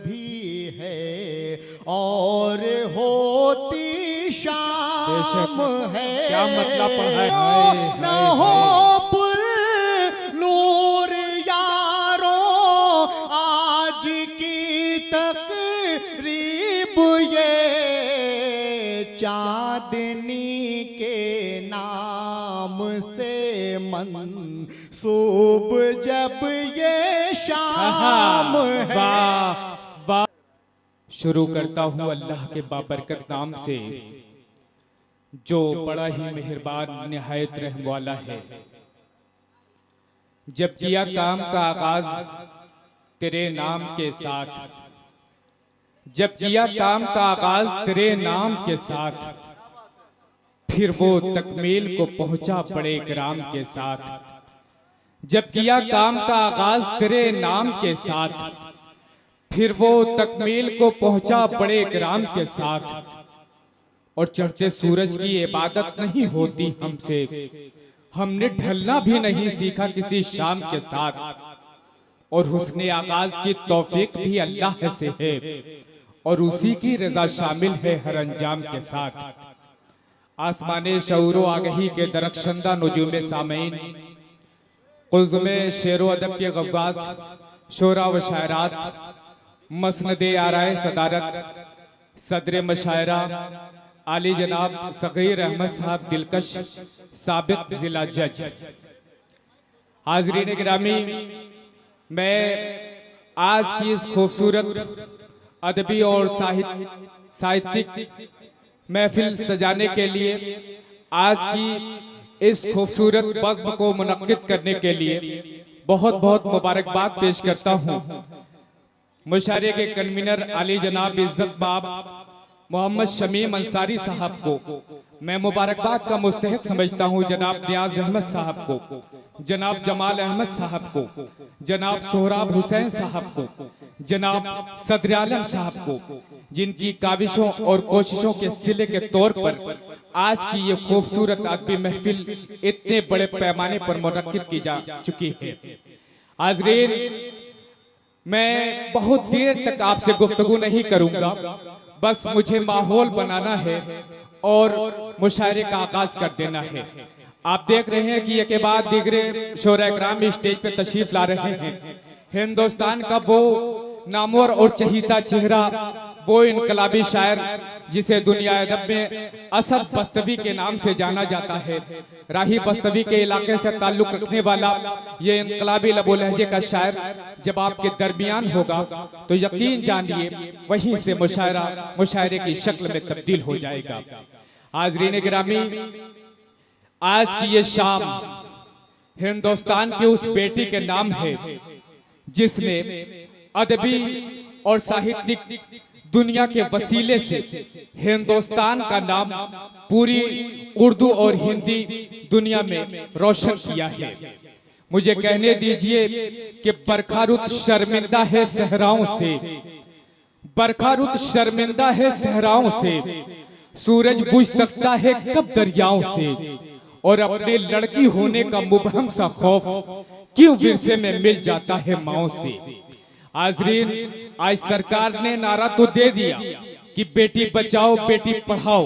भी है और होती शाम है। क्या मतलब पढ़ा है? न हो पुर नूर यारो आज की तकरीब ये चांदनी के नाम से मंसूब जब ये शाम है। वाह वाह। शुरू करता हूँ अल्लाह के बाबरकत नाम से जो बड़ा ही मेहरबान निहायत रहम वाला है। जब किया काम का आगाज तेरे नाम के साथ, जब किया काम का आगाज तेरे नाम के साथ, फिर वो तकमील को पहुंचा बड़े इकराम के साथ। जब किया काम का आगाज तेरे नाम के साथ, फिर वो तकमील को पहुंचा बड़े इकराम के साथ। और चढ़ते सूरज की इबादत नहीं होती हमसे, हमने ढलना भी नहीं सीखा किसी शाम के साथ। और हुस्ने आगाज की तौफीक भी अल्लाह से है और उसी की रजा शामिल है हर अंजाम के साथ। आसमाने शऊरो आगही के दरख्शंदा नुजूमे सामीन, कुल्ज़ुमे शेरो अदब के गव्वास, शोरा व शायरात, मसनदे आराए सदारत, सदर मशायरा आली जनाब सगीर अहमद साहब दिलकश साबिक जिला जज। हाजरीन गिरामी, मैं आज की इस खूबसूरत अदबी और साहित्यिक महफिल सजाने के लिए, आज की इस खूबसूरत बज़्म को मुनक्किद करने के लिए बहुत बहुत मुबारकबाद पेश करता हूँ मुशायरे के कन्वीनर आली जनाब इज्जत बाब मोहम्मद शमीम अंसारी साहब को। मैं मुबारकबाद का मुस्तहिक समझता हूँ जनाब नियाज अहमद साहब को, जनाब जमाल अहमद साहब को, जनाब सोहराब हुसैन साहब को, जनाब सदर आलम साहब को, जिनकी काविशों और कोशिशों के सिले के तौर पर आज की ये खूबसूरत अदबी महफिल इतने बड़े पैमाने पर मुनक्किद की जा चुकी है। हाज़रीन, मैं बहुत देर तक आपसे गुफ्तगू नहीं करूंगा, बस मुझे माहौल बनाना है और मुशायरे का आगाज कर देना है। आप देख रहे हैं कि एक के बाद दीगरे शोरा इकराम स्टेज पे तशरीफ ला रहे हैं। हिंदुस्तान का वो नामवर और चहीता चेहरा, वो इनकलाबी शायर जिसे दुनिया अदब में असद बस्तवी के नाम से जाना जाता है, राही बस्तवी के इलाके से ताल्लुक रखने वाला ये इनकलाबी लबो लहजे का शायर जब आपके दरमियान होगा तो यकीन जानिए वहीं से मुशायरे की शक्ल में तब्दील हो जाएगा। हाज़रीन गिरामी, आज की ये शाम हिंदुस्तान की उस बेटी के नाम है जिसने अदबी और साहित्यिक दुनिया के वसीले से हिंदुस्तान का नाम पूरी उर्दू और हिंदी दुनिया में रोशन किया है। मुझे कहने दीजिए कि बरखारुत शर्मिंदा है सहराओं से, बरखारुत शर्मिंदा है सहराओं से, सूरज बुझ सकता है कब दरियाओं से, और अपने लड़की होने का मुबहम सा खौफ क्यों विरसे में मिल जाता है माओ से। हाज़रीन, आज सरकार ने नारा तो दे दिया कि बेटी बचाओ बेटी पढ़ाओ,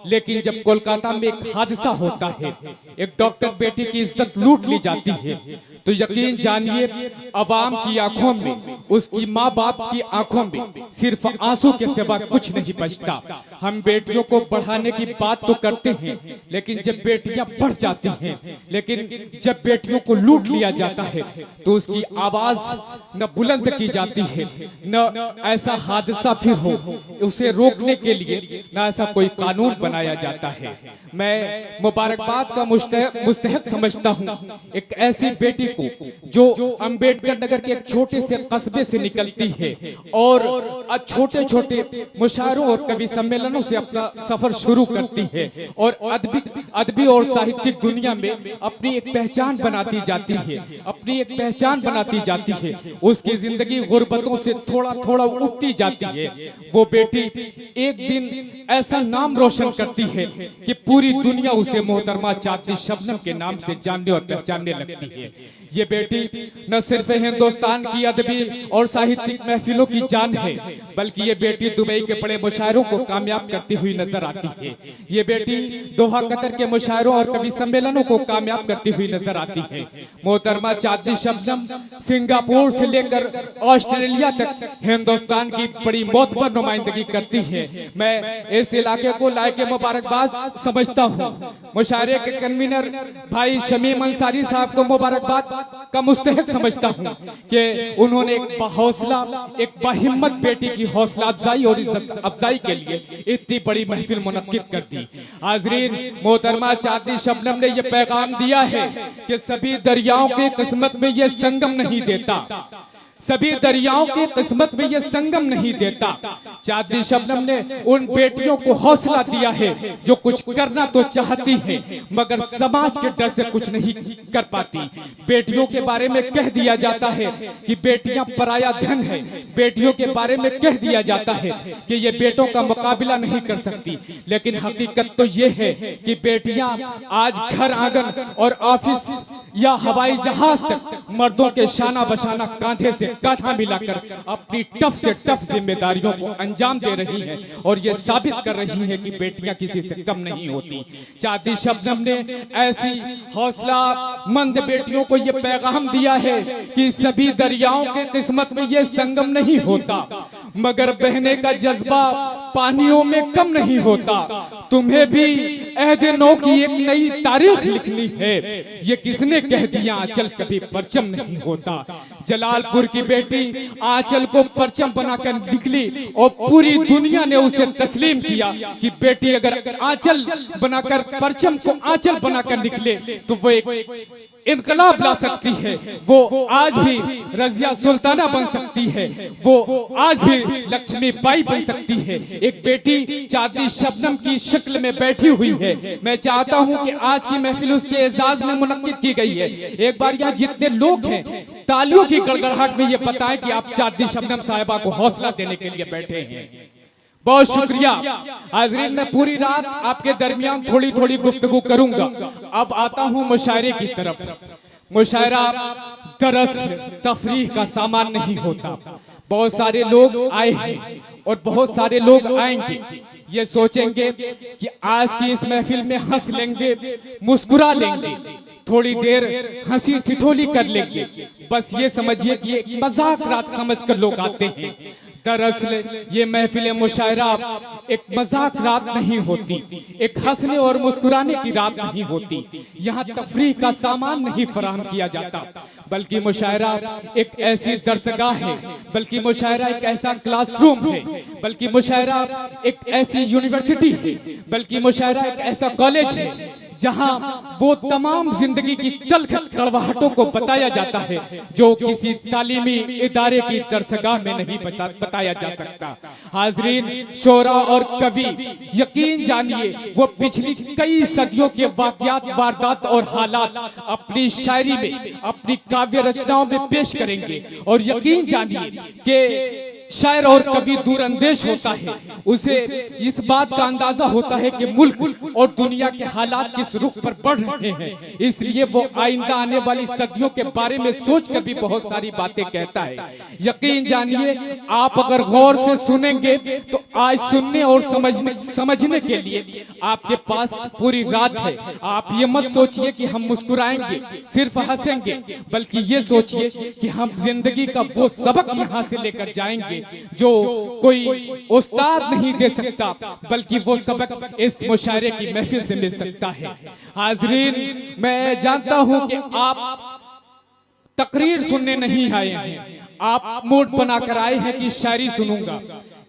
लेकिन जब कोलकाता में एक हादसा होता है, एक डॉक्टर बेटी की इज्जत लूट ली जाती है, तो यकीन जानिए अवाम की आंखों में, उसकी माँ बाप की आंखों में सिर्फ आंसू के सिवा कुछ नहीं बचता। हम बेटियों को बढ़ाने की बात तो करते हैं, लेकिन जब बेटियां बढ़ जाती हैं, लेकिन जब बेटियों को लूट लिया जाता है तो उसकी आवाज न बुलंद की जाती है, न ऐसा हादसा फिर हो उसे रोकने के लिए न ऐसा कोई कानून बनाया जाता है। मैं मुबारकबाद का मुस्तहिक समझता हूँ एक ऐसी बेटी को जो अंबेडकर नगर के एक छोटे से कस्बे से निकलती है और छोटे छोटे मुशायरों और कवि सम्मेलनों से अपना सफर शुरू करती है और अदबी और साहित्यिक दुनिया में अपनी एक पहचान बनाती जाती है, अपनी एक पहचान बनाती जाती है। उसकी जिंदगी गुर्बतों से थोड़ा थोड़ा उठती जाती है। वो बेटी एक दिन ऐसा नाम रोशन करती है कि पूरी दुनिया उसे मोहतरमा चांदनी शबनम के नाम से जानने और पहचानने लगती है। ये बेटी न सिर्फ हिंदुस्तान की अदबी और साहित्यिक महफिलों की जान है, बल्कि ये बेटी दुबई के बड़े मुशायरों को कामयाब करती हुई नजर आती है। ये बेटी दोहा कतर के मुशायरों और कवि सम्मेलनों को कामयाब करती हुई नजर आती है। मोहतरमा चांदनी शबनम सिंगापुर से लेकर ऑस्ट्रेलिया तक हिंदुस्तान की बड़ी मोतबर नुमाइंदगी करती है। मैं इस इलाके को लायक मुबारकबाद समझता हूँ। मुशायरे के कन्वीनर भाई शमीम अंसारी साहब को मुबारकबाद का मुस्तहक समझता हूँ कि उन्होंने एक हौसला, एक बाहिम्मत बेटी की हौसला अफजाई और इज्जत अफजाई के लिए इतनी बड़ी महफिल मुनक्किद कर दी। हाजरीन, मोहतरमा चांदनी शबनम ने यह पैगाम दिया है कि सभी दरियाओं की किस्मत में यह संगम नहीं देता, सभी दरियाओं की किस्मत में यह संगम नहीं देता। चांदनी शबनम ने उन बेटियों को हौसला दिया है जो कुछ करना तो चाहती हैं मगर समाज के डर से कुछ नहीं कर पाती। बेटियों के बारे में कह दिया जाता है कि बेटियां पराया धन है, बेटियों के बारे में कह दिया जाता है कि ये बेटों का मुकाबला नहीं कर सकती, लेकिन हकीकत तो ये है कि बेटियां आज घर आंगन और ऑफिस या हवाई जहाज तक मर्दों के शाना बशाना कांधे से कांधा मिलाकर अपनी टफ से टफ जिम्मेदारियों को अंजाम दे रही हैं और ये साबित कर रही हैं कि बेटियां किसी से कम नहीं होती। चांदनी शबनम ने ऐसी हौसला मंद बेटियों को ये पैगाम दिया है कि सभी दरियाओं के किस्मत में ये संगम नहीं होता, मगर बहने का जज्बा पानियों में कम नहीं होता। तुम्हें भी अहद नौ की एक नई तारीख लिखनी है, ये किसने कह दिया आंचल कभी परचम नहीं होता। जलालपुर की बेटी आंचल को परचम बनाकर निकली और पूरी दुनिया ने उसे तस्लीम किया कि बेटी अगर आंचल बनाकर परचम को आंचल बनाकर निकले तो वो एक इनकलाब ला सकती है, वो आज भी रजिया सुल्ताना बन सकती है, वो आज भी लक्ष्मी बाई बन सकती है। एक बेटी चांदनी शबनम की शक्ल में बैठी हुई है। मैं चाहता हूं कि आज की महफिल उसके एजाज में मुनक्किद की गई है। एक बार यहाँ जितने लोग हैं तालियों की गड़गड़ाहट में ये बताएं कि आप चांदनी शबनम साहिबा को हौसला देने के लिए बैठे हैं। बहुत शुक्रिया। हाजरीन, मैं पूरी रात आपके दरमियान थोड़ी थोड़ी गुफ्तगू करूंगा। अब आता हूं मुशायरे की तरफ। मुशायरा दरअसल तफरीह का सामान नहीं होता। बहुत सारे लोग आए हैं और बहुत सारे लोग आएंगे, ये सोचेंगे कि आज की इस महफिल में हंस लेंगे, मुस्कुरा लेंगे, थोड़ी देर हंसी ठिठोली कर लेंगे, बस ये समझिए कि एक मजाक रात समझकर लोग आते हैं। दरअसल ये महफिल मुशायरा एक मजाक रात नहीं होती, एक हंसने और मुस्कुराने की रात नहीं होती। यहाँ तफरीह का सामान नहीं फराहम किया जाता, बल्कि मुशायरा एक ऐसी दरसगाह है, बल्कि मुशायरा एक ऐसा क्लासरूम है, बल्कि मुशायरा एक ऐसी यूनिवर्सिटी है, बल्कि मुशायरा एक ऐसा कॉलेज है जहां वो तमाम जिंदगी की तल्ख कड़वाहटों को बताया जाता है जो किसी तालीमी इदारे की दरसगाह में नहीं बताया जा सकता। हाजरीन, शोरा और कवि, यकीन जानिए वो पिछली कई सदियों के वाक़यात, वारदात और हालात अपनी शायरी में, अपनी काव्य रचनाओं में पेश करेंगे और यकीन जानिए कि शायर और कवि दूरअंदेश होता है, उसे इस बात का अंदाजा होता है कि मुल्क और दुनिया के हालात किस रुख पर बढ़ रहे हैं, इसलिए वो आइंदा आने वाली सदियों के बारे में सोचकर भी बहुत सारी बातें कहता है। यकीन जानिए, आप अगर गौर से सुनेंगे तो आज सुनने और समझने के लिए आपके पास पूरी रात है। आप ये मत सोचिए कि हम मुस्कुराएंगे, सिर्फ हंसेंगे, बल्कि ये सोचिए कि हम जिंदगी का वो सबक यहाँ से लेकर जाएंगे जो कोई उस्ताद नहीं दे सकता, बल्कि वो सबक इस मुशायरे की महफिल से मिल सकता है। हाजरीन, मैं जानता हूं कि आप तकरीर सुनने नहीं आए हैं, आप मूड बनाकर आए हैं कि शायरी सुनूंगा।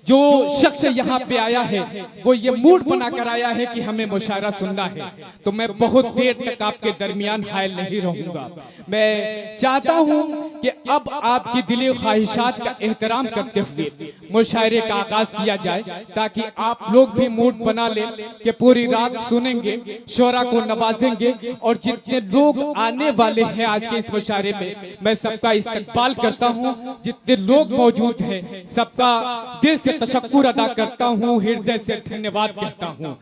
जो शख्स यहाँ पे आया है वो ये मूड बनाकर आया है कि हमें मुशायरा सुनना है, तो मैं बहुत देर तक आपके दरमियान हायल नहीं रहूंगा। मैं चाहता हूं कि अब आपकी दिली ख्वाहिशात का एहतराम करते हुए मुशायरे का आगाज किया जाए, ताकि आप लोग भी मूड बना लें कि पूरी रात सुनेंगे, शोरा को नवाजेंगे और जितने लोग आने वाले हैं आज के इस मुशायरे में, मैं सबका इस्तकबाल करता हूं। जितने लोग मौजूद हैं सबका दिल से तशक्कुर अदा करता हूँ, हृदय से धन्यवाद कहता हूँ।